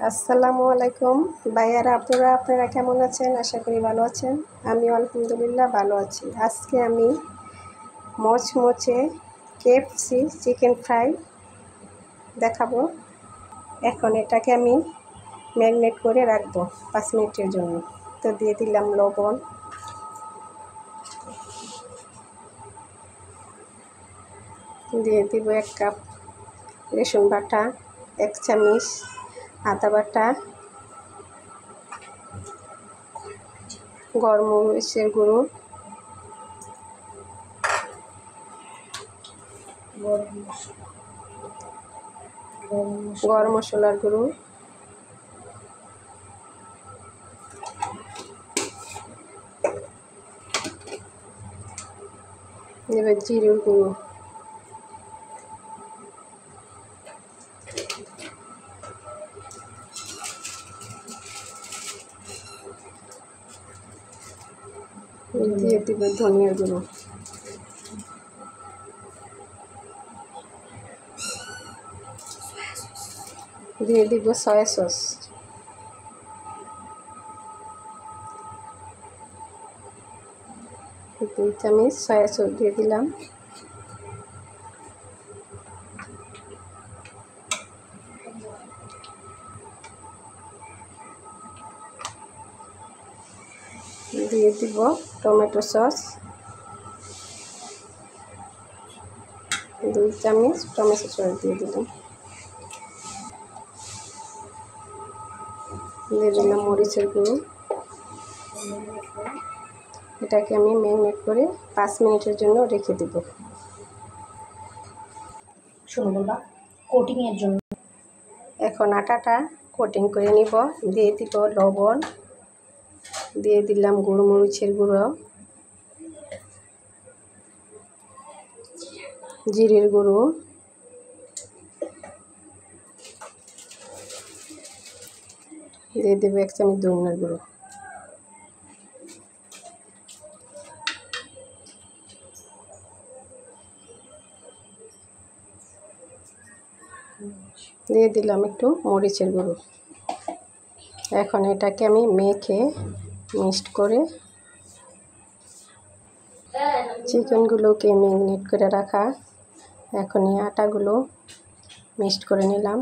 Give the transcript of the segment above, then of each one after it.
আসসালামু আলাইকুম ভাইয়ারা আপুরা, আপনারা কেমন আছেন? আশা করি ভালো আছেন। আমি আলহামদুলিল্লাহ ভালো আছি। আজকে আমি মচমচে কেএফসি চিকেন ফ্রাই দেখাবো। এখন এটাকে আমি ম্যারিনেট করে রাখবো 5 মিনিটের জন্য। তো দিয়ে দিলাম লবণ, দিয়ে দিব 1 কাপ রসুন বাটা, 1 চামচ আদা বাটা, গরম মরিচের গুঁড়ো, গরম মশলার গুঁড়ো, এবার জিরের গুঁড়ো, দিয়ে দিব ধনিয়ার গুঁড়ো, দিয়ে দিব সয়া সস, 2 চামচ সয়া সস দিয়ে দিলাম, দিয়ে দিব টমেটো সস, 2 চামচ টমেটো সস দিয়ে দিলাম, দিয়ে দিলাম মরিচের গুঁড়ো। এটাকে আমি ম্যারিনেট করে 5 মিনিটের জন্য রেখে দেব। কোটিংয়ের জন্য এখন আটাটা কোটিং করে নিব। দিয়ে দিব লবণ, দিয়ে দিলাম গোলমরিচের গুঁড়ো, জিরের গুঁড়ো, দিয়ে দেবো 1 চামচ ধনিয়ার গুঁড়ো, দিয়ে দিলাম একটু মরিচের গুঁড়ো। এখন এটাকে আমি মেখে মিক্সড করে চিকেনগুলোকে ম্যারিনেট করে রাখা, এখন এই আটাগুলো মিক্সড করে নিলাম।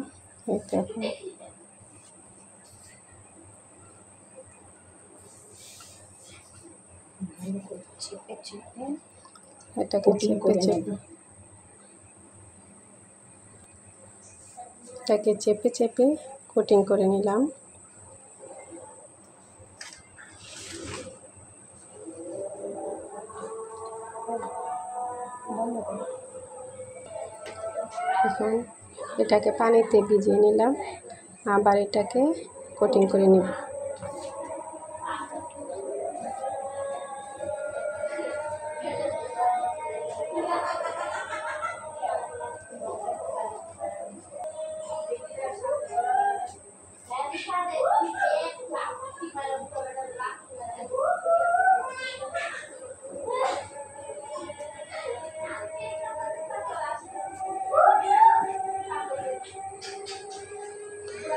এটাকে চেপে চেপে কোটিং করে নিলাম। এখন এটাকে পানিতে ভিজিয়ে নিলাম, আবার এটাকে কোটিং করে নিব।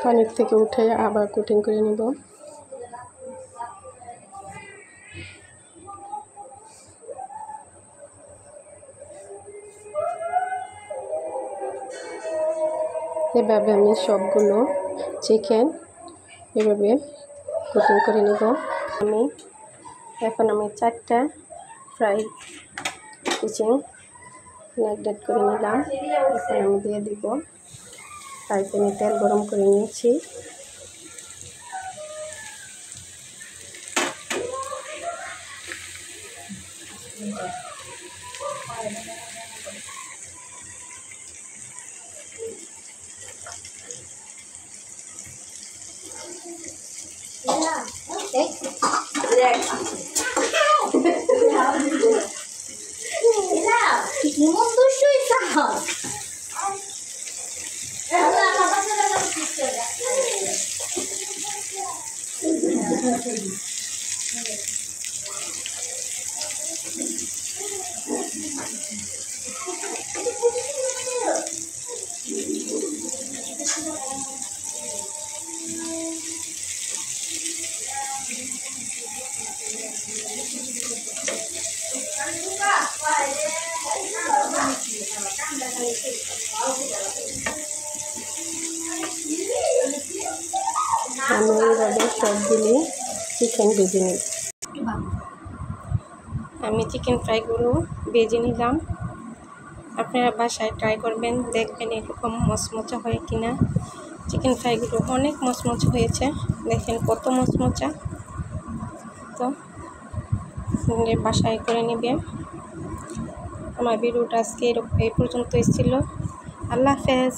পানির থেকে উঠে আবার কোটিং করে নিব। এভাবে আমি সবগুলো চিকেন এভাবে কোটিং করে নিব। এখন আমি 4টা ফ্রাই চিকেন ম্যারিনেট করে নিলাম। এখন আমি দিয়ে দিব। ফ্রাই প্যানে তেল গরম করে নিয়েছি। আমি এইভাবে সবগুলি চিকেন ভেজে নিই। আমি চিকেন ফ্রাইগুলো ভেজে নিলাম। আপনারা বাসায় ট্রাই করবেন, দেখবেন এরকম মচমচা হয় কিনা। চিকেন ফ্রাইগুলো অনেক মচমচা হয়েছে, দেখেন কত মচমচা। তো বাসায় করে নেবেন। আমার ভিডিওটা আজকে এই পর্যন্ত ছিল। আল্লাহ হাফেজ।